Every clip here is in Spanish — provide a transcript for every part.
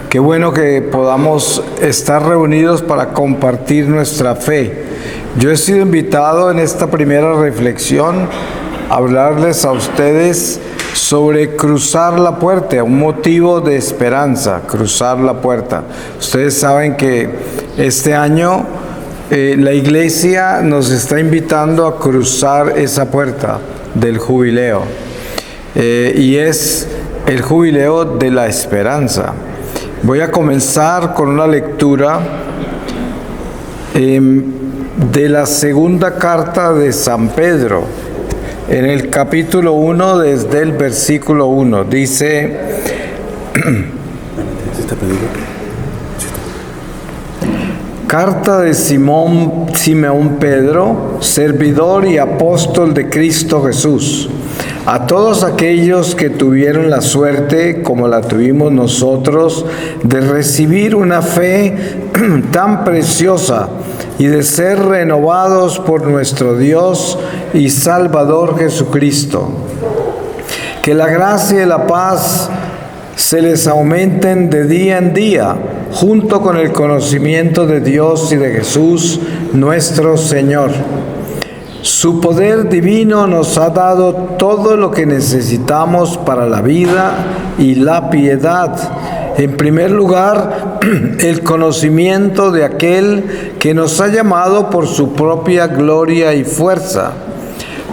Qué bueno que podamos estar reunidos para compartir nuestra fe. Yo he sido invitado en esta primera reflexión a hablarles a ustedes sobre cruzar la puerta, un motivo de esperanza, cruzar la puerta. Ustedes saben que este año la iglesia nos está invitando a cruzar esa puerta del jubileo y es el jubileo de la esperanza. Voy a comenzar con una lectura de la segunda carta de San Pedro, en el capítulo 1, desde el versículo 1. Dice: Carta de Simón Pedro, servidor y apóstol de Cristo Jesús, a todos aquellos que tuvieron la suerte, como la tuvimos nosotros, de recibir una fe tan preciosa y de ser renovados por nuestro Dios y Salvador Jesucristo. Que la gracia y la paz se les aumenten de día en día, junto con el conocimiento de Dios y de Jesús, nuestro Señor. Su poder divino nos ha dado todo lo que necesitamos para la vida y la piedad. En primer lugar, el conocimiento de aquel que nos ha llamado por su propia gloria y fuerza.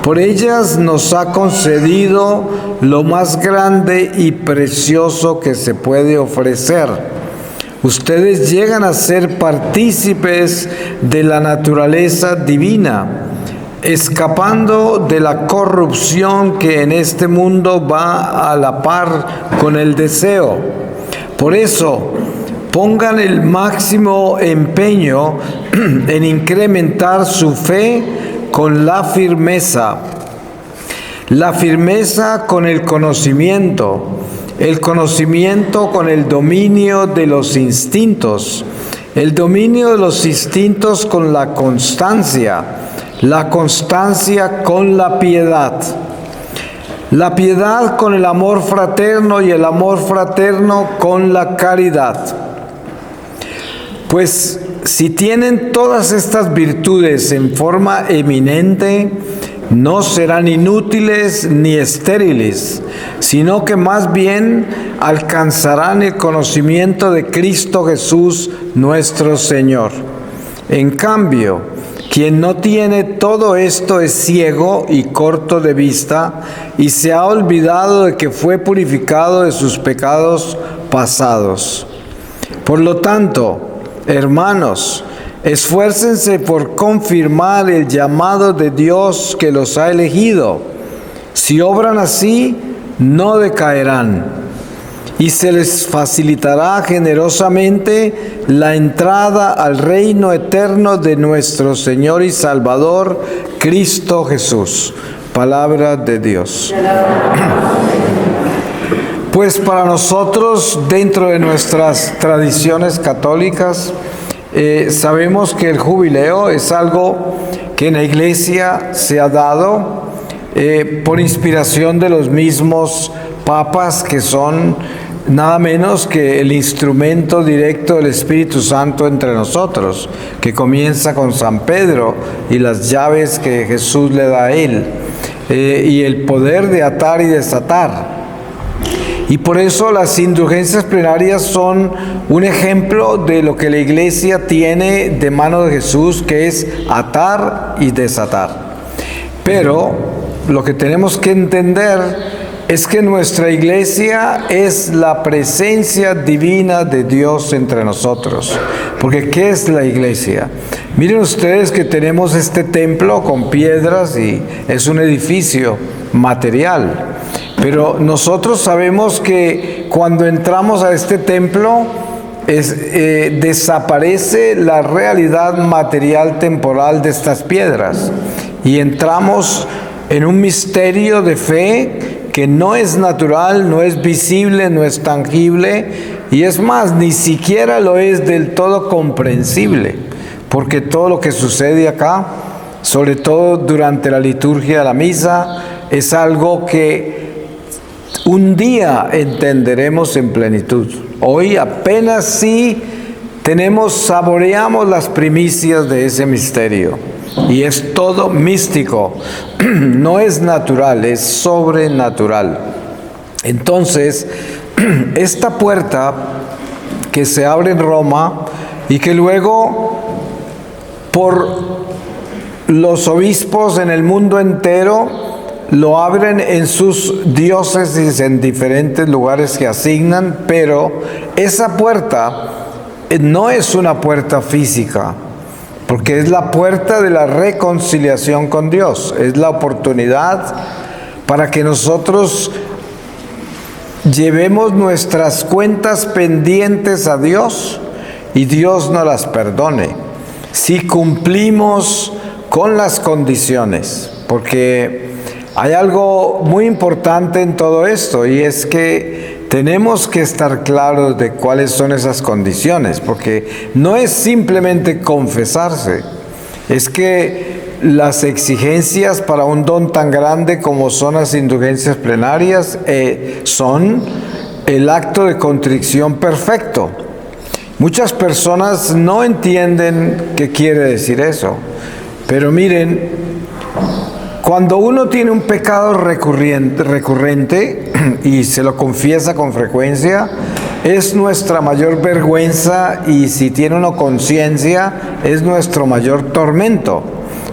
Por ellas nos ha concedido lo más grande y precioso que se puede ofrecer. Ustedes llegan a ser partícipes de la naturaleza divina, escapando de la corrupción que en este mundo va a la par con el deseo. Por eso, pongan el máximo empeño en incrementar su fe con la firmeza con el conocimiento con el dominio de los instintos, el dominio de los instintos con la constancia con la piedad con el amor fraterno y el amor fraterno con la caridad. Pues si tienen todas estas virtudes en forma eminente, no serán inútiles ni estériles, sino que más bien alcanzarán el conocimiento de Cristo Jesús nuestro Señor. En cambio, quien no tiene todo esto es ciego y corto de vista, y se ha olvidado de que fue purificado de sus pecados pasados. Por lo tanto, hermanos, esfuércense por confirmar el llamado de Dios que los ha elegido. Si obran así, no decaerán, y se les facilitará generosamente la entrada al reino eterno de nuestro Señor y Salvador, Cristo Jesús. Palabra de Dios. Pues para nosotros, dentro de nuestras tradiciones católicas, sabemos que el jubileo es algo que en la Iglesia se ha dado por inspiración de los mismos papas, que son nada menos que el instrumento directo del Espíritu Santo entre nosotros, que comienza con San Pedro y las llaves que Jesús le da a él, y el poder de atar y desatar. Y por eso las indulgencias plenarias son un ejemplo de lo que la Iglesia tiene de mano de Jesús, que es atar y desatar. Pero lo que tenemos que entender es que nuestra Iglesia es la presencia divina de Dios entre nosotros. Porque ¿qué es la Iglesia? Miren ustedes que tenemos este templo con piedras y es un edificio material. Pero nosotros sabemos que cuando entramos a este templo desaparece la realidad material temporal de estas piedras y entramos en un misterio de fe que no es natural, no es visible, no es tangible, y es más, ni siquiera lo es del todo comprensible, porque todo lo que sucede acá, sobre todo durante la liturgia de la misa, es algo que un día entenderemos en plenitud. Hoy apenas sí saboreamos las primicias de ese misterio. Y es todo místico, no es natural, es sobrenatural. Entonces, esta puerta que se abre en Roma y que luego por los obispos en el mundo entero lo abren en sus diócesis en diferentes lugares que asignan, pero esa puerta no es una puerta física, porque es la puerta de la reconciliación con Dios, es la oportunidad para que nosotros llevemos nuestras cuentas pendientes a Dios y Dios nos las perdone, si cumplimos con las condiciones, porque hay algo muy importante en todo esto, y es que tenemos que estar claros de cuáles son esas condiciones, porque no es simplemente confesarse, es que las exigencias para un don tan grande como son las indulgencias plenarias son el acto de contrición perfecto. Muchas personas no entienden qué quiere decir eso, pero miren, cuando uno tiene un pecado recurrente y se lo confiesa con frecuencia, es nuestra mayor vergüenza, y si tiene uno conciencia, es nuestro mayor tormento.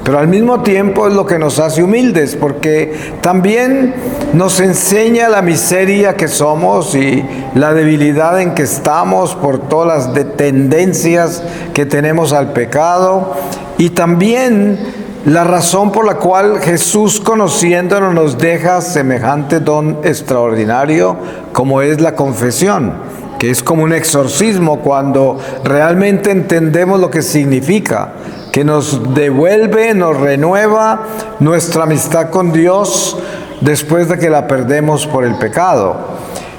Pero al mismo tiempo es lo que nos hace humildes, porque también nos enseña la miseria que somos y la debilidad en que estamos por todas las tendencias que tenemos al pecado, y también la razón por la cual Jesús, conociéndonos, nos deja semejante don extraordinario como es la confesión, que es como un exorcismo cuando realmente entendemos lo que significa, que nos devuelve, nos renueva nuestra amistad con Dios después de que la perdemos por el pecado.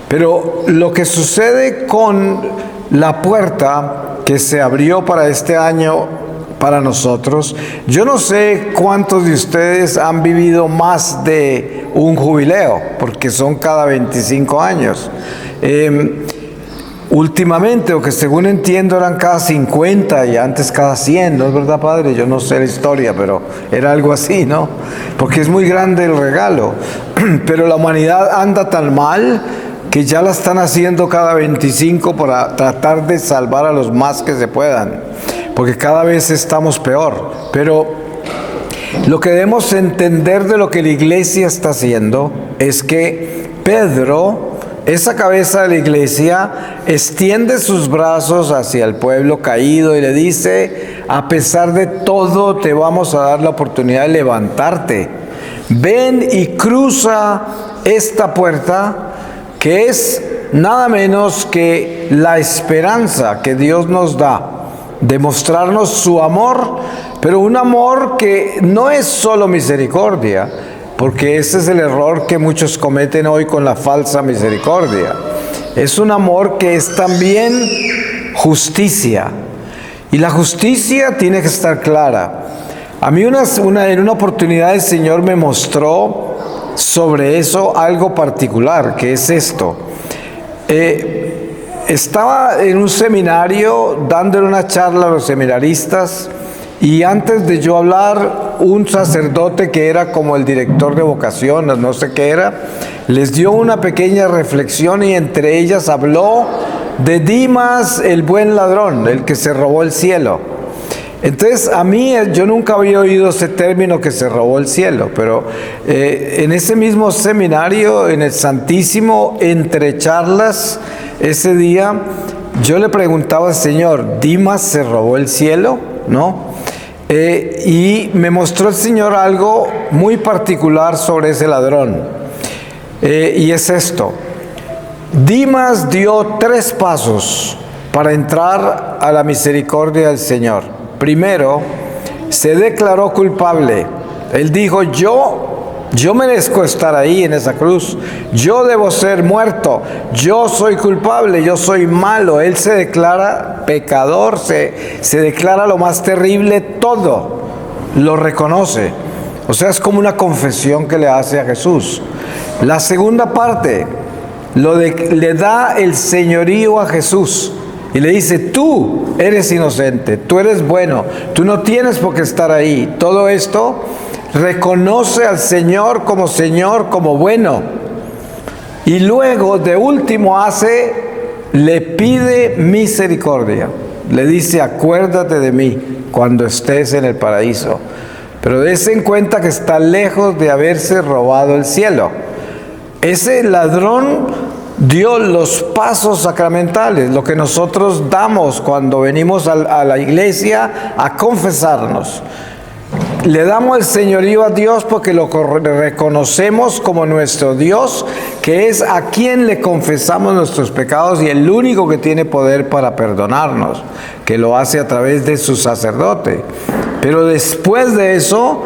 Pero lo que sucede con la puerta que se abrió para este año para nosotros, yo no sé cuántos de ustedes han vivido más de un jubileo, porque son cada 25 años. Últimamente, o que según entiendo eran cada 50 y antes cada 100, ¿no es verdad, padre? Yo no sé la historia, pero era algo así, ¿no? Porque es muy grande el regalo. Pero la humanidad anda tan mal que ya la están haciendo cada 25 para tratar de salvar a los más que se puedan, porque cada vez estamos peor. Pero lo que debemos entender de lo que la iglesia está haciendo es que Pedro, esa cabeza de la iglesia, extiende sus brazos hacia el pueblo caído y le dice: a pesar de todo, te vamos a dar la oportunidad de levantarte. Ven y cruza esta puerta, que es nada menos que la esperanza que Dios nos da de mostrarnos su amor, pero un amor que no es solo misericordia, porque ese es el error que muchos cometen hoy con la falsa misericordia. Es un amor que es también justicia, y la justicia tiene que estar clara. A mí en una oportunidad el Señor me mostró sobre eso algo particular, que es esto. Estaba en un seminario dándole una charla a los seminaristas, y antes de yo hablar, un sacerdote que era como el director de vocaciones, no sé qué era, les dio una pequeña reflexión, y entre ellas habló de Dimas, el buen ladrón, el que se robó el cielo. Entonces, a mí, yo nunca había oído ese término, que se robó el cielo, pero en ese mismo seminario, en el Santísimo, entre charlas, ese día, yo le preguntaba al Señor: ¿Dimas se robó el cielo? ¿No? Y me mostró el Señor algo muy particular sobre ese ladrón. Y es esto: Dimas dio 3 pasos para entrar a la misericordia del Señor. Primero, se declaró culpable. Él dijo: yo merezco estar ahí en esa cruz, yo debo ser muerto, yo soy culpable, yo soy malo. Él se declara pecador, se declara lo más terrible, todo lo reconoce. O sea, es como una confesión que le hace a Jesús. La segunda parte, le da el señorío a Jesús y le dice: tú eres inocente, tú eres bueno, tú no tienes por qué estar ahí. Todo esto reconoce al Señor, como bueno. Y luego, de último, le pide misericordia. Le dice: acuérdate de mí cuando estés en el paraíso. Pero des en cuenta que está lejos de haberse robado el cielo. Ese ladrón dio los pasos sacramentales, lo que nosotros damos cuando venimos a la iglesia a confesarnos. Le damos el señorío a Dios porque lo reconocemos como nuestro Dios, que es a quien le confesamos nuestros pecados y el único que tiene poder para perdonarnos, que lo hace a través de su sacerdote. Pero después de eso,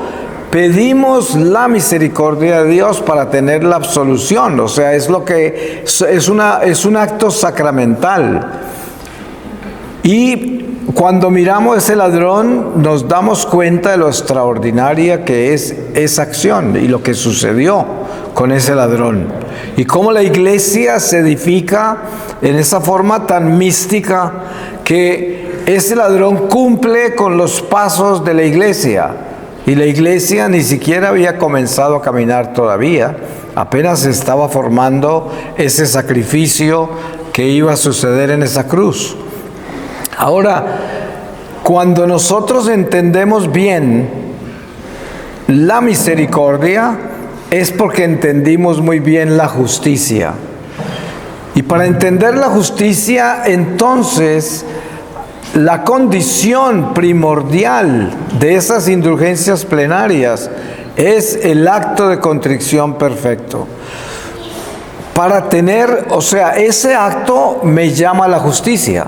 pedimos la misericordia de Dios para tener la absolución. O sea, es un acto sacramental. Y cuando miramos a ese ladrón, nos damos cuenta de lo extraordinaria que es esa acción y lo que sucedió con ese ladrón. Y cómo la iglesia se edifica en esa forma tan mística, que ese ladrón cumple con los pasos de la iglesia. Y la iglesia ni siquiera había comenzado a caminar todavía. Apenas se estaba formando ese sacrificio que iba a suceder en esa cruz. Ahora, cuando nosotros entendemos bien la misericordia, es porque entendimos muy bien la justicia. Y para entender la justicia, entonces, la condición primordial de esas indulgencias plenarias es el acto de contrición perfecto. Para tener, ese acto me llama a la justicia,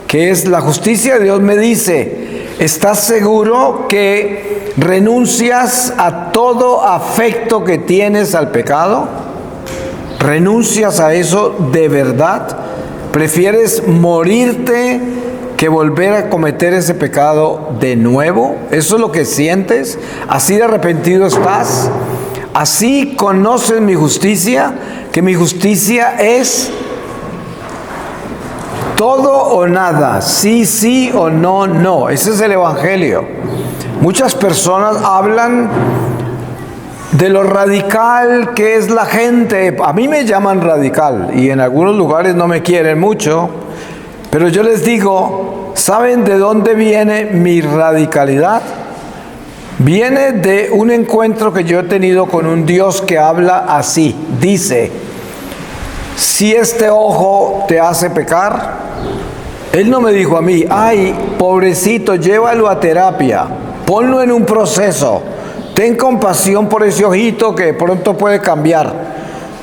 que es la justicia de Dios. Me dice: ¿estás seguro que renuncias a todo afecto que tienes al pecado? ¿Renuncias a eso de verdad? ¿Prefieres morirte que volver a cometer ese pecado de nuevo? ¿Eso es lo que sientes? ¿Así de arrepentido estás? ¿Así conoces mi justicia? Que mi justicia es todo o nada, sí o no, no. Ese es el Evangelio. Muchas personas hablan de lo radical que es la gente. A mí me llaman radical y en algunos lugares no me quieren mucho, pero yo les digo: ¿saben de dónde viene mi radicalidad? Viene de un encuentro que yo he tenido con un Dios que habla así. Dice: si este ojo te hace pecar, Él no me dijo a mí: ay, pobrecito, llévalo a terapia, ponlo en un proceso, ten compasión por ese ojito que pronto puede cambiar.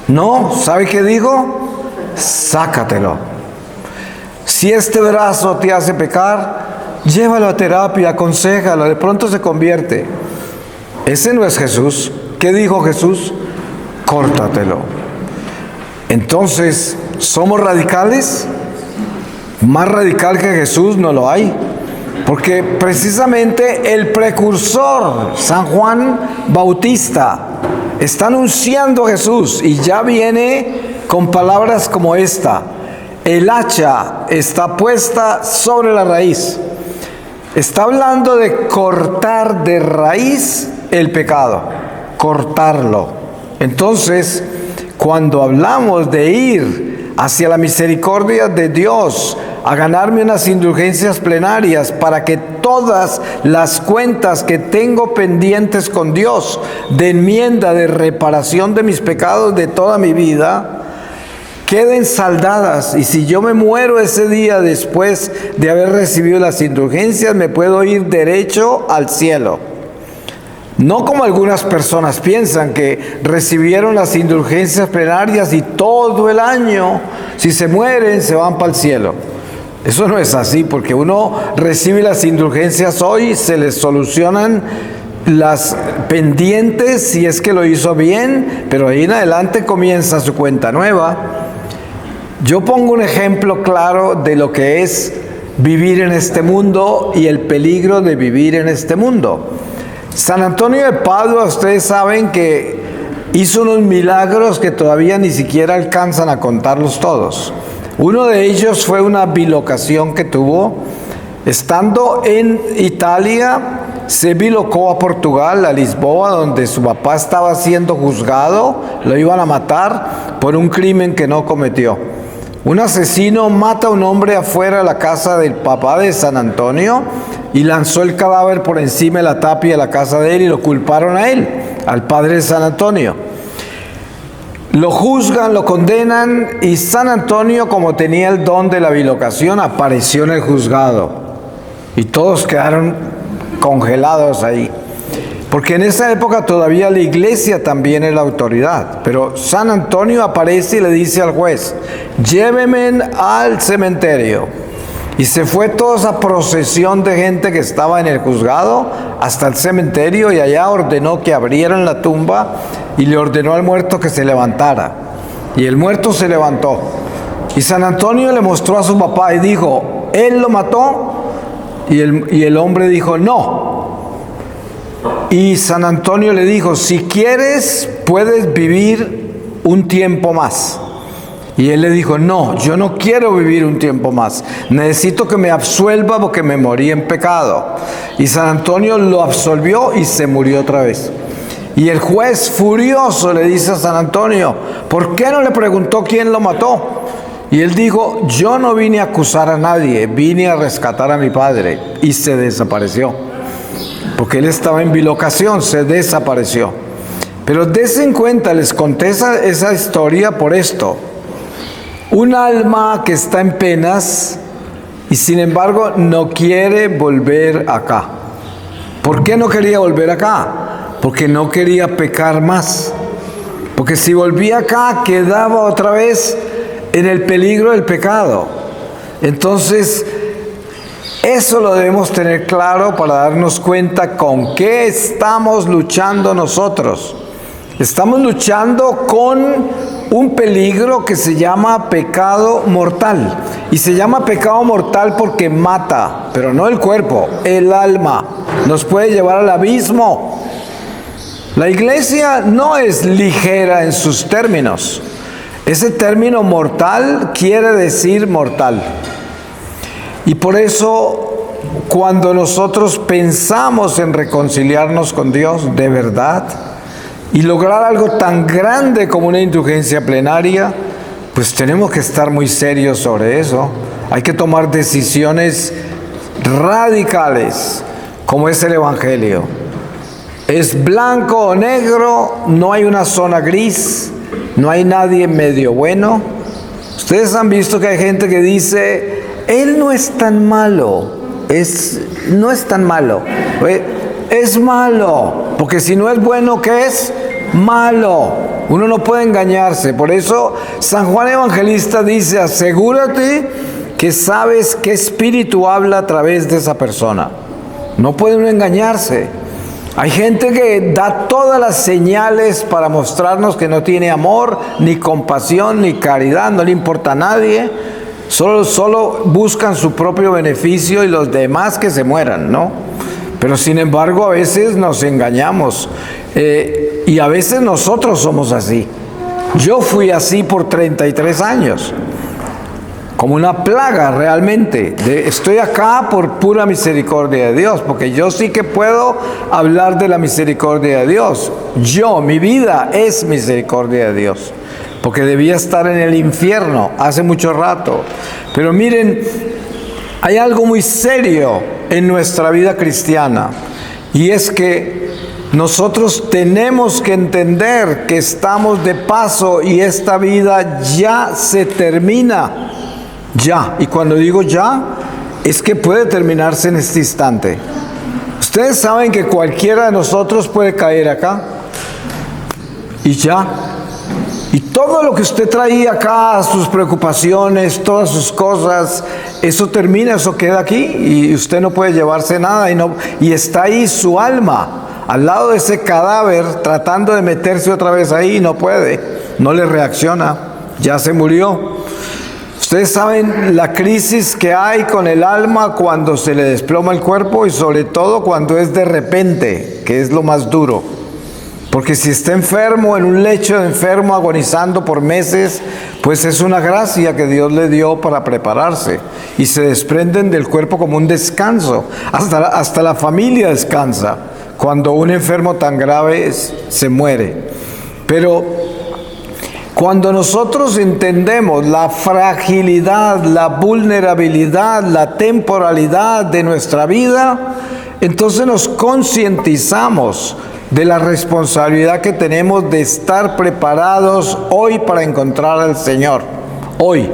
No, ¿sabe qué dijo? Sácatelo. Si este brazo te hace pecar, llévalo a terapia, aconséjalo, de pronto se convierte. Ese no es Jesús. ¿Qué dijo Jesús? Córtatelo. Entonces, ¿somos radicales? Más radical que Jesús no lo hay. Porque precisamente el precursor, San Juan Bautista, está anunciando a Jesús y ya viene con palabras como esta: el hacha está puesta sobre la raíz. Está hablando de cortar de raíz el pecado, cortarlo. Entonces, cuando hablamos de ir hacia la misericordia de Dios, a ganarme unas indulgencias plenarias para que todas las cuentas que tengo pendientes con Dios, de enmienda, de reparación de mis pecados de toda mi vida, queden saldadas, y si yo me muero ese día después de haber recibido las indulgencias, me puedo ir derecho al cielo. No como algunas personas piensan, que recibieron las indulgencias plenarias y todo el año, si se mueren, se van para el cielo. Eso no es así, porque uno recibe las indulgencias hoy, se les solucionan las pendientes si es que lo hizo bien, pero ahí en adelante comienza su cuenta nueva. Yo pongo un ejemplo claro de lo que es vivir en este mundo y el peligro de vivir en este mundo. San Antonio de Padua, ustedes saben que hizo unos milagros que todavía ni siquiera alcanzan a contarlos todos. Uno de ellos fue una bilocación que tuvo. Estando en Italia, se bilocó a Portugal, a Lisboa, donde su papá estaba siendo juzgado. Lo iban a matar por un crimen que no cometió. Un asesino mata a un hombre afuera de la casa del papá de San Antonio y lanzó el cadáver por encima de la tapia de la casa de él y lo culparon a él, al padre de San Antonio. Lo juzgan, lo condenan y San Antonio, como tenía el don de la bilocación, apareció en el juzgado y todos quedaron congelados ahí. Porque en esa época todavía la iglesia también era la autoridad. Pero San Antonio aparece y le dice al juez: llévenme al cementerio. Y se fue toda esa procesión de gente que estaba en el juzgado hasta el cementerio, y allá ordenó que abrieran la tumba y le ordenó al muerto que se levantara. Y el muerto se levantó. Y San Antonio le mostró a su papá y dijo: ¿él lo mató? Y el hombre dijo: no. Y San Antonio le dijo: si quieres, puedes vivir un tiempo más. Y él le dijo: no, yo no quiero vivir un tiempo más. Necesito que me absuelva porque me morí en pecado. Y San Antonio lo absolvió y se murió otra vez. Y el juez, furioso, le dice a San Antonio: ¿por qué no le preguntó quién lo mató? Y él dijo: yo no vine a acusar a nadie, vine a rescatar a mi padre. Y se desapareció. Porque él estaba en bilocación, se desapareció. Pero dense en cuenta, les conté esa historia por esto. Un alma que está en penas y sin embargo no quiere volver acá. ¿Por qué no quería volver acá? Porque no quería pecar más. Porque si volvía acá quedaba otra vez en el peligro del pecado. Entonces, eso lo debemos tener claro para darnos cuenta con qué estamos luchando nosotros. Estamos luchando con un peligro que se llama pecado mortal. Y se llama pecado mortal porque mata, pero no el cuerpo, el alma. Nos puede llevar al abismo. La iglesia no es ligera en sus términos. Ese término mortal quiere decir mortal. Y por eso, cuando nosotros pensamos en reconciliarnos con Dios de verdad y lograr algo tan grande como una indulgencia plenaria, pues tenemos que estar muy serios sobre eso. Hay que tomar decisiones radicales, como es el Evangelio. Es blanco o negro, no hay una zona gris, no hay nadie medio bueno. Ustedes han visto que hay gente que dice: él no es tan malo, no es tan malo, es malo, porque si no es bueno, ¿qué es? Malo. Uno no puede engañarse. Por eso San Juan Evangelista dice: asegúrate que sabes qué espíritu habla a través de esa persona. No puede uno engañarse. Hay gente que da todas las señales para mostrarnos que no tiene amor, ni compasión, ni caridad, no le importa a nadie. Solo buscan su propio beneficio y los demás que se mueran, ¿no? Pero sin embargo a veces nos engañamos y a veces nosotros somos así. Yo fui así por 33 años, como una plaga realmente. Estoy acá por pura misericordia de Dios, porque yo sí que puedo hablar de la misericordia de Dios. Mi vida es misericordia de Dios. Porque debía estar en el infierno hace mucho rato. Pero miren, hay algo muy serio en nuestra vida cristiana. Y es que nosotros tenemos que entender que estamos de paso y esta vida ya se termina. Ya. Y cuando digo ya, es que puede terminarse en este instante. Ustedes saben que cualquiera de nosotros puede caer acá. Y ya. Y todo lo que usted traía acá, sus preocupaciones, todas sus cosas, eso termina, eso queda aquí y usted no puede llevarse nada y está ahí su alma, al lado de ese cadáver, tratando de meterse otra vez ahí y no puede, no le reacciona, ya se murió. Ustedes saben la crisis que hay con el alma cuando se le desploma el cuerpo y sobre todo cuando es de repente, que es lo más duro. Porque si está enfermo, en un lecho de enfermo, agonizando por meses, pues es una gracia que Dios le dio para prepararse. Y se desprenden del cuerpo como un descanso. Hasta la familia descansa cuando un enfermo tan grave se muere. Pero cuando nosotros entendemos la fragilidad, la vulnerabilidad, la temporalidad de nuestra vida, entonces nos concientizamos de la responsabilidad que tenemos de estar preparados hoy para encontrar al Señor. Hoy.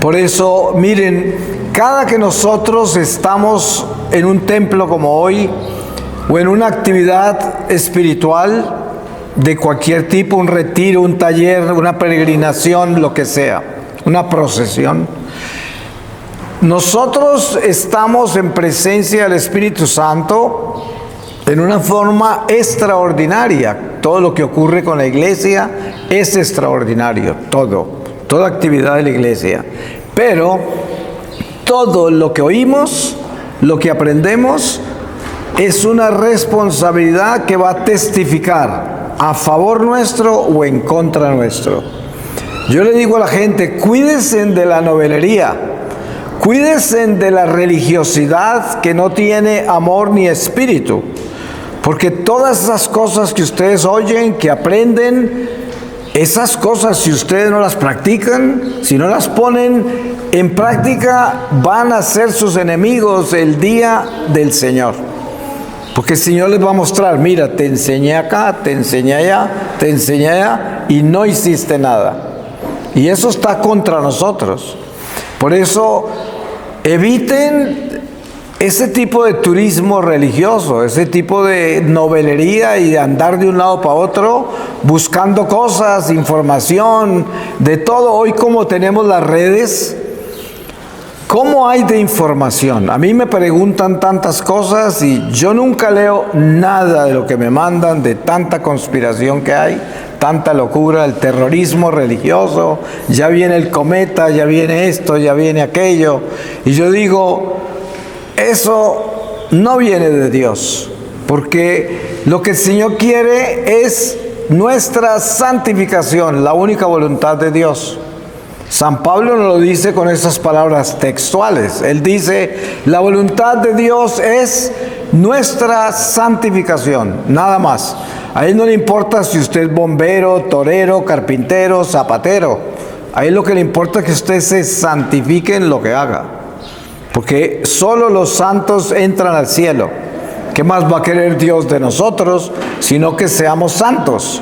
Por eso, miren, cada que nosotros estamos en un templo como hoy, o en una actividad espiritual de cualquier tipo, un retiro, un taller, una peregrinación, lo que sea, una procesión, nosotros estamos en presencia del Espíritu Santo en una forma extraordinaria. Todo lo que ocurre con la iglesia es extraordinario, toda actividad de la iglesia. Pero todo lo que oímos, lo que aprendemos, es una responsabilidad que va a testificar a favor nuestro o en contra nuestro. Yo le digo a la gente, cuídense de la novelería, cuídense de la religiosidad que no tiene amor ni espíritu. Porque todas esas cosas que ustedes oyen, que aprenden, esas cosas, si ustedes no las practican, si no las ponen en práctica, van a ser sus enemigos el día del Señor. Porque el Señor les va a mostrar, mira, te enseñé acá, te enseñé allá, te enseñé allá, y no hiciste nada. Y eso está contra nosotros. Por eso, eviten ese tipo de turismo religioso, ese tipo de novelería y de andar de un lado para otro buscando cosas, información, de todo. Hoy como tenemos las redes, ¿cómo hay de información? A mí me preguntan tantas cosas y yo nunca leo nada de lo que me mandan, de tanta conspiración que hay, tanta locura, el terrorismo religioso, ya viene el cometa, ya viene esto, ya viene aquello. Y yo digo, eso no viene de Dios, porque lo que el Señor quiere es nuestra santificación, la única voluntad de Dios. San Pablo nos lo dice con esas palabras textuales. Él dice, la voluntad de Dios es nuestra santificación, nada más. A Él no le importa si usted es bombero, torero, carpintero, zapatero. A Él lo que le importa es que usted se santifique en lo que haga. Porque solo los santos entran al cielo. ¿Qué más va a querer Dios de nosotros, sino que seamos santos?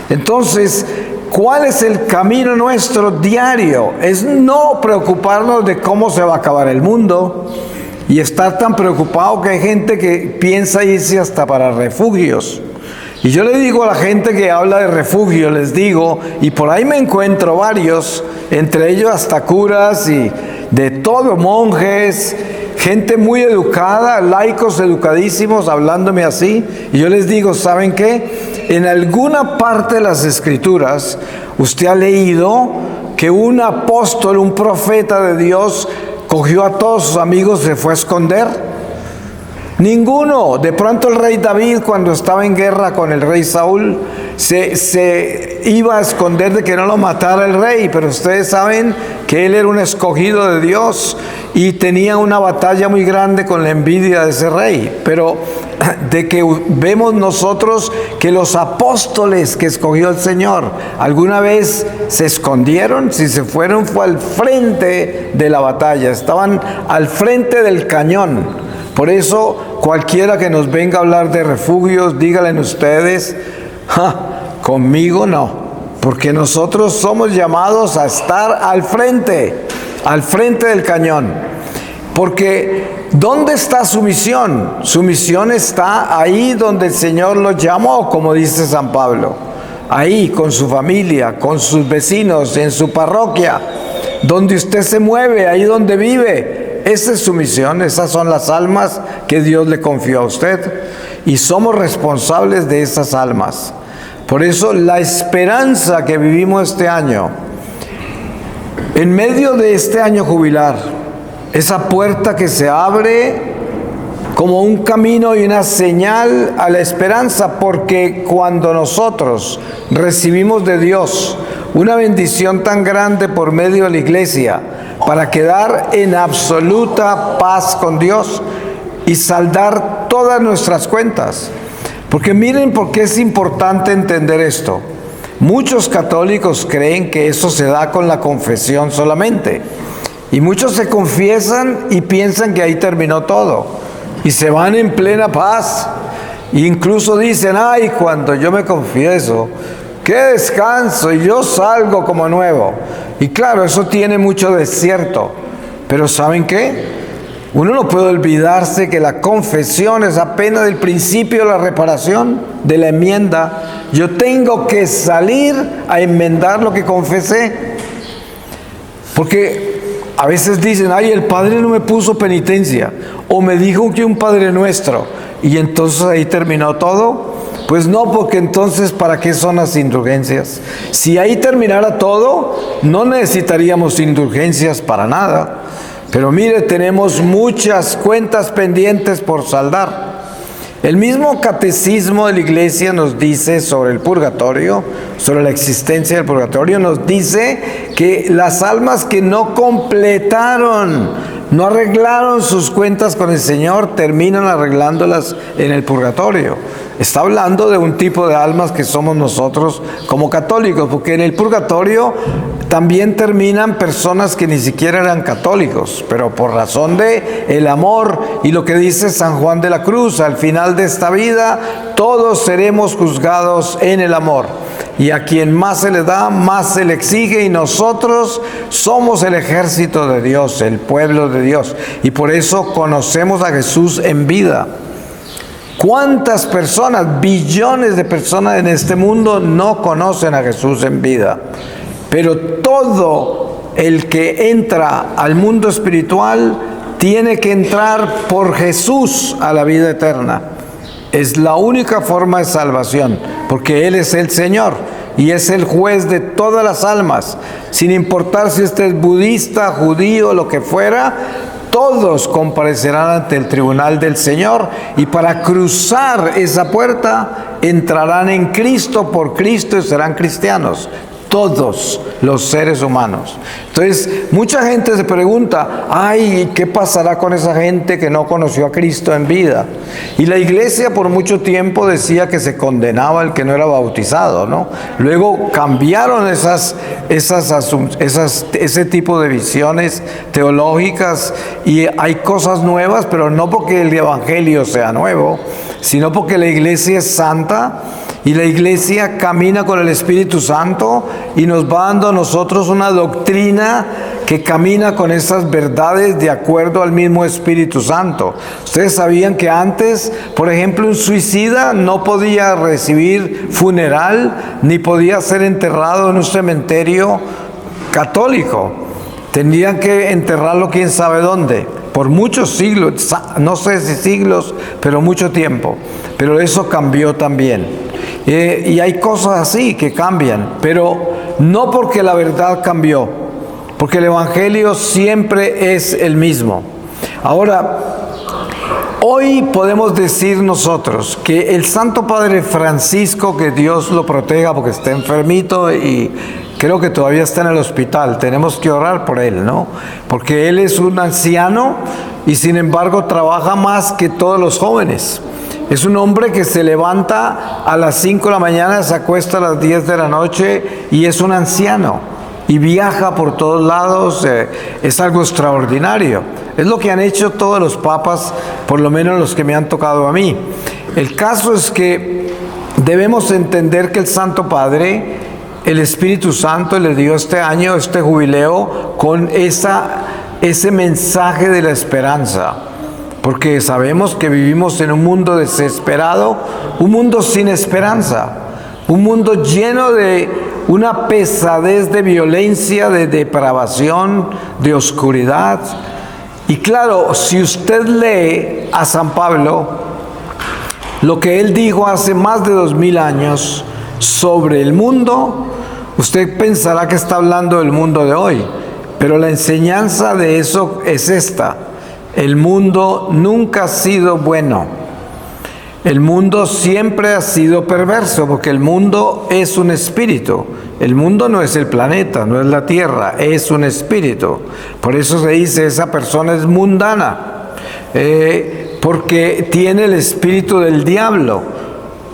Entonces, ¿cuál es el camino nuestro diario? Es no preocuparnos de cómo se va a acabar el mundo y estar tan preocupado que hay gente que piensa irse hasta para refugios. Y yo le digo a la gente que habla de refugio, les digo, y por ahí me encuentro varios, entre ellos hasta curas y de todo, monjes, gente muy educada, laicos educadísimos, hablándome así. Y yo les digo, ¿saben qué? En alguna parte de las Escrituras, usted ha leído que un apóstol, un profeta de Dios, cogió a todos sus amigos y se fue a esconder. Ninguno. De pronto el rey David, cuando estaba en guerra con el rey Saúl, se iba a esconder de que no lo matara el rey, pero ustedes saben que él era un escogido de Dios y tenía una batalla muy grande con la envidia de ese rey. Pero de que vemos nosotros que los apóstoles que escogió el Señor alguna vez se escondieron, si se fueron fue al frente de la batalla, estaban al frente del cañón. Por eso cualquiera que nos venga a hablar de refugios, díganle ustedes, conmigo no, porque nosotros somos llamados a estar al frente del cañón. Porque ¿dónde está su misión? Su misión está ahí donde el Señor lo llamó, como dice San Pablo. Ahí, con su familia, con sus vecinos, en su parroquia, donde usted se mueve, ahí donde vive. Esa es su misión, esas son las almas que Dios le confió a usted. Y somos responsables de esas almas. Por eso la esperanza que vivimos este año, en medio de este año jubilar, esa puerta que se abre como un camino y una señal a la esperanza, porque cuando nosotros recibimos de Dios una bendición tan grande por medio de la iglesia, para quedar en absoluta paz con Dios y saldar todas nuestras cuentas. Porque miren por qué es importante entender esto. Muchos católicos creen que eso se da con la confesión solamente. Y muchos se confiesan y piensan que ahí terminó todo. Y se van en plena paz. E incluso dicen, ay, cuando yo me confieso, qué descanso, y yo salgo como nuevo. Y claro, eso tiene mucho de cierto. Pero ¿saben qué? Uno no puede olvidarse que la confesión es apenas el principio de la reparación, de la enmienda. Yo tengo que salir a enmendar lo que confesé. Porque a veces dicen, ay, el Padre no me puso penitencia, o me dijo que un Padre Nuestro, y entonces ahí terminó todo. Pues no, porque entonces ¿para qué son las indulgencias? Si ahí terminara todo, no necesitaríamos indulgencias para nada. Pero mire, tenemos muchas cuentas pendientes por saldar. El mismo catecismo de la iglesia nos dice sobre el purgatorio, sobre la existencia del purgatorio, nos dice que las almas que no completaron, no arreglaron sus cuentas con el Señor, terminan arreglándolas en el purgatorio. Está hablando de un tipo de almas que somos nosotros como católicos, porque en el purgatorio también terminan personas que ni siquiera eran católicos, pero por razón de el amor y lo que dice San Juan de la Cruz, al final de esta vida todos seremos juzgados en el amor. Y a quien más se le da, más se le exige, y nosotros somos el ejército de Dios, el pueblo de Dios, y por eso conocemos a Jesús en vida. ¿Cuántas personas, billones de personas en este mundo no conocen a Jesús en vida? Pero todo el que entra al mundo espiritual tiene que entrar por Jesús a la vida eterna. Es la única forma de salvación, porque Él es el Señor y es el juez de todas las almas. Sin importar si usted es budista, judío, lo que fuera, todos comparecerán ante el tribunal del Señor, y para cruzar esa puerta entrarán en Cristo por Cristo y serán cristianos. Todos los seres humanos. Entonces, mucha gente se pregunta, ay, ¿qué pasará con esa gente que no conoció a Cristo en vida? Y la iglesia por mucho tiempo decía que se condenaba al que no era bautizado, ¿no? Luego cambiaron ese tipo de visiones teológicas, y hay cosas nuevas, pero no porque el evangelio sea nuevo, sino porque la iglesia es santa. Y la iglesia camina con el Espíritu Santo y nos va dando a nosotros una doctrina que camina con esas verdades de acuerdo al mismo Espíritu Santo. Ustedes sabían que antes, por ejemplo, un suicida no podía recibir funeral ni podía ser enterrado en un cementerio católico. Tendrían que enterrarlo quién sabe dónde, por muchos siglos, no sé si siglos, pero mucho tiempo. Pero eso cambió también. Y hay cosas así que cambian, pero no porque la verdad cambió, porque el Evangelio siempre es el mismo. Ahora, hoy podemos decir nosotros que el Santo Padre Francisco, que Dios lo proteja porque está enfermito y creo que todavía está en el hospital, tenemos que orar por él, ¿no? Porque él es un anciano y sin embargo trabaja más que todos los jóvenes. Es un hombre que se levanta a las 5 de la mañana, se acuesta a las 10 de la noche y es un anciano y viaja por todos lados. Es algo extraordinario. Es lo que han hecho todos los papas, por lo menos los que me han tocado a mí. El caso es que debemos entender que el Santo Padre, el Espíritu Santo, le dio este año, este jubileo, con ese mensaje de la esperanza. Porque sabemos que vivimos en un mundo desesperado, un mundo sin esperanza, un mundo lleno de una pesadez de violencia, de depravación, de oscuridad. Y claro, si usted lee a San Pablo, lo que él dijo hace más de 2000 años sobre el mundo, usted pensará que está hablando del mundo de hoy, pero la enseñanza de eso es esta: El mundo nunca ha sido bueno. El mundo siempre ha sido perverso, porque el mundo es un espíritu. El mundo no es el planeta, no es la tierra, es un espíritu. Por eso se dice, esa persona es mundana, porque tiene el espíritu del diablo.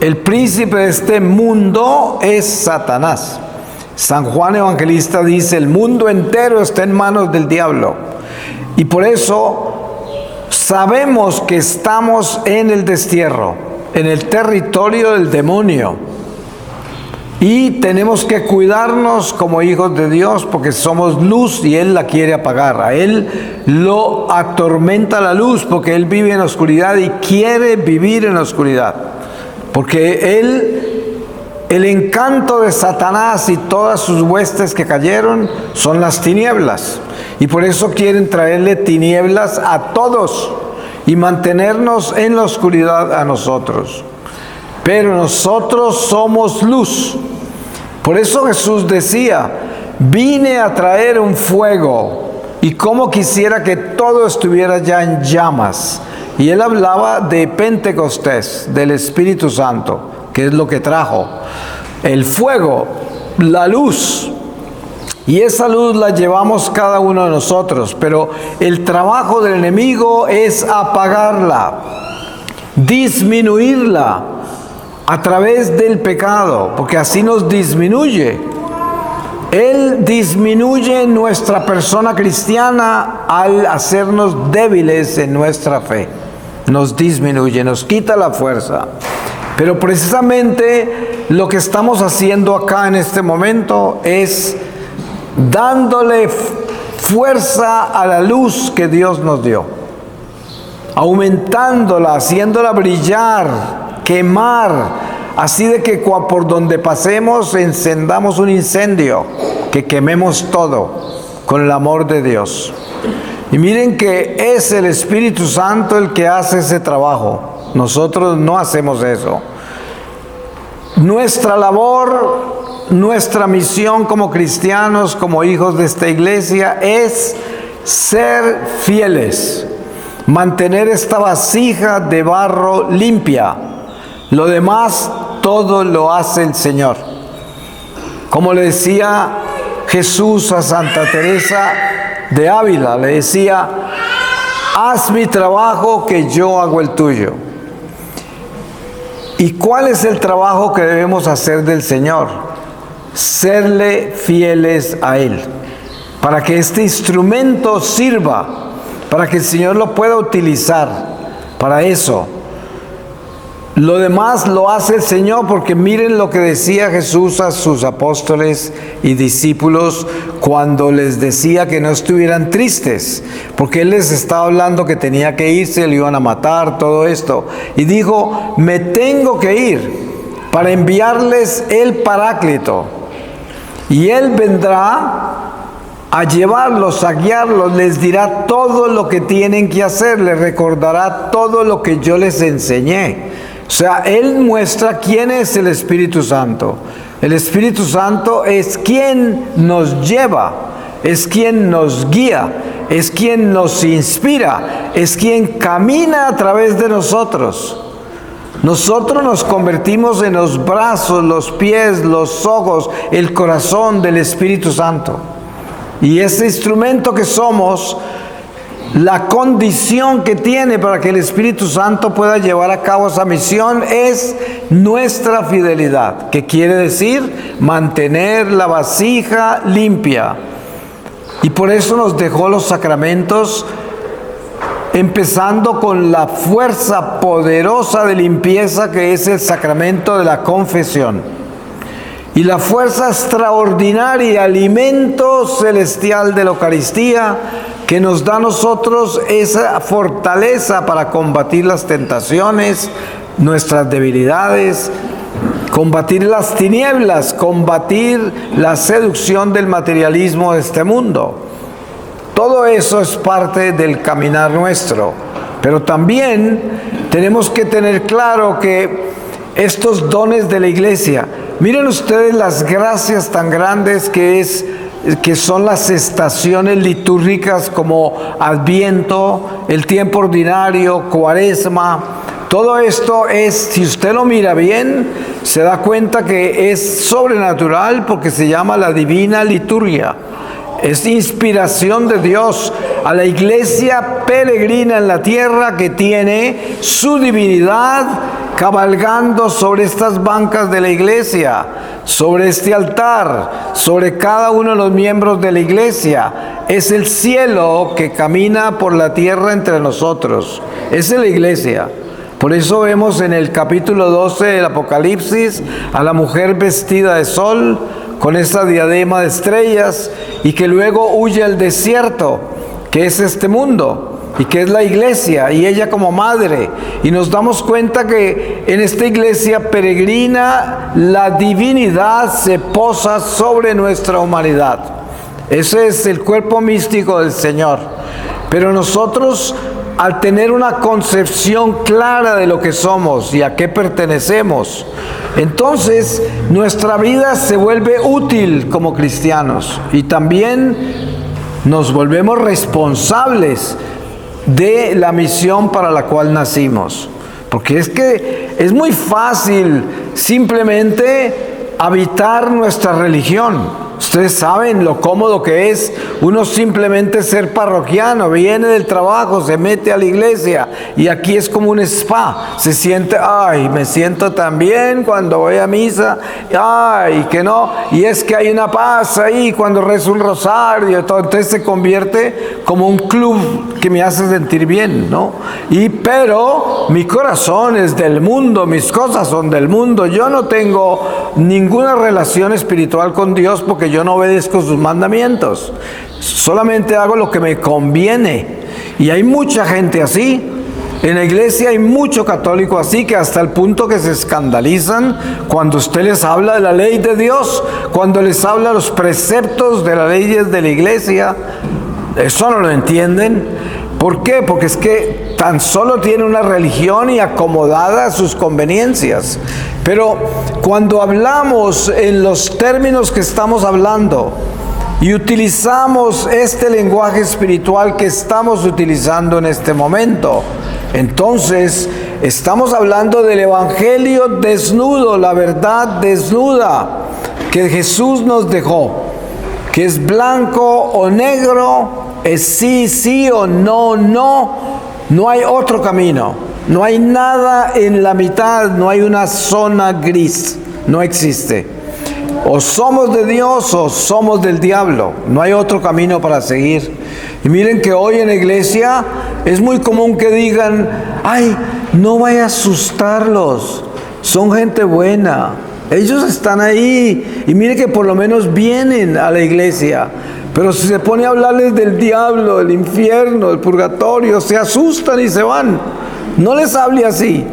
El príncipe de este mundo es Satanás. San Juan Evangelista dice, el mundo entero está en manos del diablo. Y por eso sabemos que estamos en el destierro, en el territorio del demonio. Y tenemos que cuidarnos como hijos de Dios, porque somos luz y Él la quiere apagar. A Él lo atormenta la luz, porque Él vive en la oscuridad y quiere vivir en la oscuridad. Porque el encanto de Satanás y todas sus huestes que cayeron son las tinieblas. Y por eso quieren traerle tinieblas a todos y mantenernos en la oscuridad a nosotros. Pero nosotros somos luz. Por eso Jesús decía, vine a traer un fuego, y cómo quisiera que todo estuviera ya en llamas. Y Él hablaba de Pentecostés, del Espíritu Santo, que es lo que trajo el fuego, la luz. Y esa luz la llevamos cada uno de nosotros, pero el trabajo del enemigo es apagarla, disminuirla a través del pecado, porque así nos disminuye. Él disminuye nuestra persona cristiana al hacernos débiles en nuestra fe. Nos disminuye, nos quita la fuerza. Pero precisamente lo que estamos haciendo acá en este momento es dándole fuerza a la luz que Dios nos dio, aumentándola, haciéndola brillar, quemar, así de que por donde pasemos encendamos un incendio, que quememos todo con el amor de Dios. Y miren que es el Espíritu Santo el que hace ese trabajo. Nosotros no hacemos eso. Nuestra labor, nuestra misión como cristianos, como hijos de esta iglesia, es ser fieles, mantener esta vasija de barro limpia. Lo demás, todo lo hace el Señor. Como le decía Jesús a Santa Teresa de Ávila, le decía, haz mi trabajo que yo hago el tuyo. ¿Y cuál es el trabajo que debemos hacer del Señor? Serle fieles a Él, para que este instrumento sirva, para que el Señor lo pueda utilizar para eso. Lo demás lo hace el Señor, porque miren lo que decía Jesús a sus apóstoles y discípulos cuando les decía que no estuvieran tristes, porque Él les estaba hablando que tenía que irse, le iban a matar, todo esto. Y dijo, me tengo que ir para enviarles el Paráclito. Y Él vendrá a llevarlos, a guiarlos, les dirá todo lo que tienen que hacer, les recordará todo lo que yo les enseñé. O sea, Él muestra quién es el Espíritu Santo. El Espíritu Santo es quien nos lleva, es quien nos guía, es quien nos inspira, es quien camina a través de nosotros. Nosotros nos convertimos en los brazos, los pies, los ojos, el corazón del Espíritu Santo. Y ese instrumento que somos, la condición que tiene para que el Espíritu Santo pueda llevar a cabo esa misión es nuestra fidelidad, que quiere decir mantener la vasija limpia. Y por eso nos dejó los sacramentos, empezando con la fuerza poderosa de limpieza que es el sacramento de la confesión, y la fuerza extraordinaria, alimento celestial de la Eucaristía, que nos da a nosotros esa fortaleza para combatir las tentaciones, nuestras debilidades, combatir las tinieblas, combatir la seducción del materialismo de este mundo. Todo eso es parte del caminar nuestro, pero también tenemos que tener claro que estos dones de la iglesia, miren ustedes las gracias tan grandes que es que son las estaciones litúrgicas como Adviento, el tiempo ordinario, Cuaresma. Todo esto es, si usted lo mira bien, se da cuenta que es sobrenatural porque se llama la divina liturgia. Es inspiración de Dios a la iglesia peregrina en la tierra que tiene su divinidad cabalgando sobre estas bancas de la iglesia, sobre este altar, sobre cada uno de los miembros de la iglesia. Es el cielo que camina por la tierra entre nosotros. Esa es la iglesia. Por eso vemos en el capítulo 12 del Apocalipsis a la mujer vestida de sol, con esa diadema de estrellas, y que luego huye al desierto, que es este mundo, y que es la iglesia, y ella como madre. Y nos damos cuenta que en esta iglesia peregrina, la divinidad se posa sobre nuestra humanidad. Ese es el cuerpo místico del Señor. Pero nosotros, al tener una concepción clara de lo que somos y a qué pertenecemos, entonces nuestra vida se vuelve útil como cristianos y también nos volvemos responsables de la misión para la cual nacimos. Porque es que es muy fácil simplemente habitar nuestra religión. Ustedes saben lo cómodo que es uno simplemente ser parroquiano, viene del trabajo, se mete a la iglesia y aquí es como un spa, se siente, ay, me siento tan bien cuando voy a misa, ay, que no, y es que hay una paz ahí cuando rezo un rosario, todo, entonces se convierte como un club que me hace sentir bien, ¿no? Pero mi corazón es del mundo, mis cosas son del mundo, yo no tengo ninguna relación espiritual con Dios porque yo no obedezco sus mandamientos, solamente hago lo que me conviene. Y hay mucha gente así, en la iglesia hay mucho católico así, que hasta el punto que se escandalizan cuando usted les habla de la ley de Dios, cuando les habla los preceptos de las leyes de la iglesia. Eso no lo entienden. ¿Por qué? Porque es que tan solo tiene una religión y acomodada a sus conveniencias. Pero cuando hablamos en los términos que estamos hablando y utilizamos este lenguaje espiritual que estamos utilizando en este momento, entonces estamos hablando del evangelio desnudo, la verdad desnuda que Jesús nos dejó, que es blanco o negro, es sí, sí o no, no. No hay otro camino. No hay nada en la mitad, no hay una zona gris. No existe. O somos de Dios o somos del diablo. No hay otro camino para seguir. Y miren que hoy en la iglesia es muy común que digan, ay, no vaya a asustarlos. Son gente buena. Ellos están ahí. Y miren que por lo menos vienen a la iglesia. Pero si se pone a hablarles del diablo, del infierno, del purgatorio, se asustan y se van. No les hable así.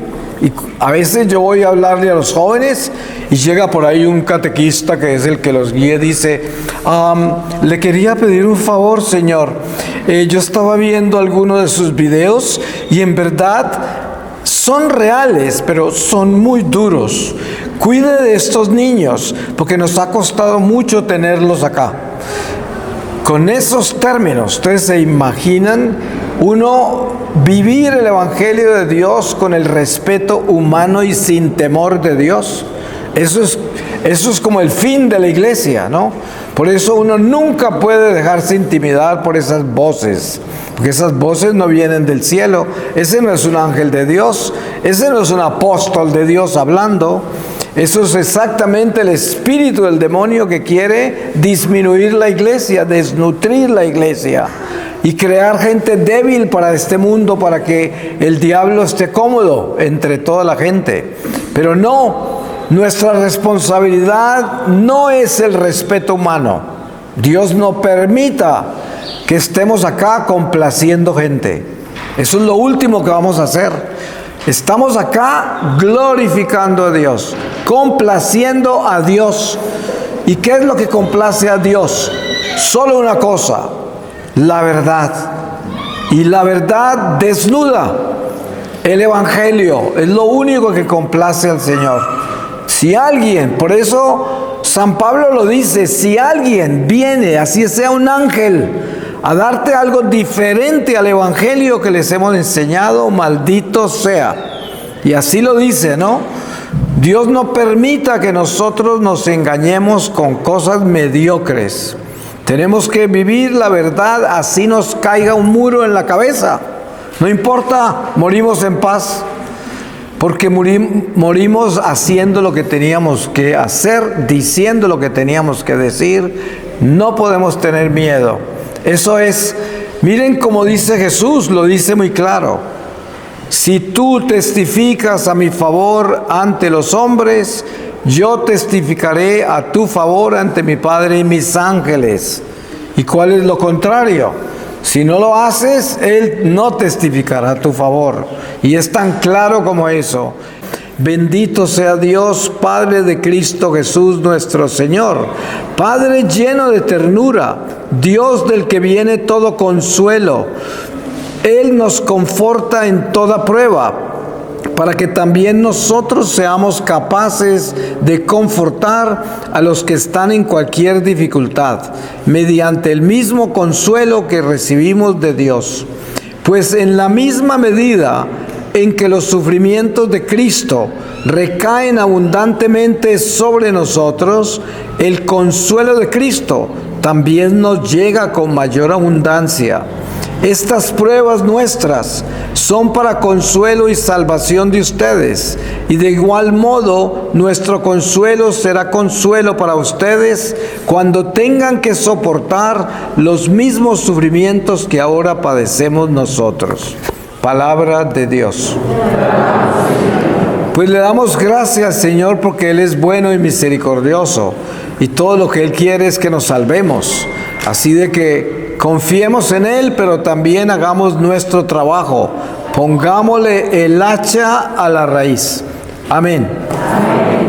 Y a veces yo voy a hablarle a los jóvenes y llega por ahí un catequista que es el que los guía y dice, le quería pedir un favor, señor. Yo estaba viendo algunos de sus videos y en verdad son reales, pero son muy duros. Cuide de estos niños porque nos ha costado mucho tenerlos acá. Con esos términos, ¿ustedes se imaginan uno vivir el Evangelio de Dios con el respeto humano y sin temor de Dios? Eso es como el fin de la iglesia, ¿no? Por eso uno nunca puede dejarse intimidar por esas voces, porque esas voces no vienen del cielo. Ese no es un ángel de Dios, ese no es un apóstol de Dios hablando. Eso es exactamente el espíritu del demonio que quiere disminuir la iglesia, desnutrir la iglesia y crear gente débil para este mundo, para que el diablo esté cómodo entre toda la gente. Pero no, nuestra responsabilidad no es el respeto humano. Dios no permita que estemos acá complaciendo gente. Eso es lo último que vamos a hacer. Estamos acá glorificando a Dios, complaciendo a Dios. ¿Y qué es lo que complace a Dios? Solo una cosa, la verdad. Y la verdad desnuda. El Evangelio es lo único que complace al Señor. Si alguien, por eso San Pablo lo dice, si alguien viene, así sea un ángel, a darte algo diferente al evangelio que les hemos enseñado, maldito sea. Y así lo dice, ¿no? Dios no permita que nosotros nos engañemos con cosas mediocres. Tenemos que vivir la verdad, así nos caiga un muro en la cabeza. No importa, morimos en paz, porque morimos haciendo lo que teníamos que hacer, diciendo lo que teníamos que decir. No podemos tener miedo. Eso es, miren cómo dice Jesús, lo dice muy claro. Si tú testificas a mi favor ante los hombres, yo testificaré a tu favor ante mi Padre y mis ángeles. ¿Y cuál es lo contrario? Si no lo haces, Él no testificará a tu favor. Y es tan claro como eso. Bendito sea Dios, Padre de Cristo Jesús nuestro Señor, Padre lleno de ternura, Dios del que viene todo consuelo. Él nos conforta en toda prueba, para que también nosotros seamos capaces de confortar a los que están en cualquier dificultad, mediante el mismo consuelo que recibimos de Dios. Pues en la misma medida en que los sufrimientos de Cristo recaen abundantemente sobre nosotros, el consuelo de Cristo también nos llega con mayor abundancia. Estas pruebas nuestras son para consuelo y salvación de ustedes, y de igual modo nuestro consuelo será consuelo para ustedes cuando tengan que soportar los mismos sufrimientos que ahora padecemos nosotros. Palabra de Dios. Pues le damos gracias, Señor, porque Él es bueno y misericordioso, y todo lo que Él quiere es que nos salvemos. Así de que confiemos en Él, pero también hagamos nuestro trabajo. Pongámosle el hacha a la raíz. Amén. Amén.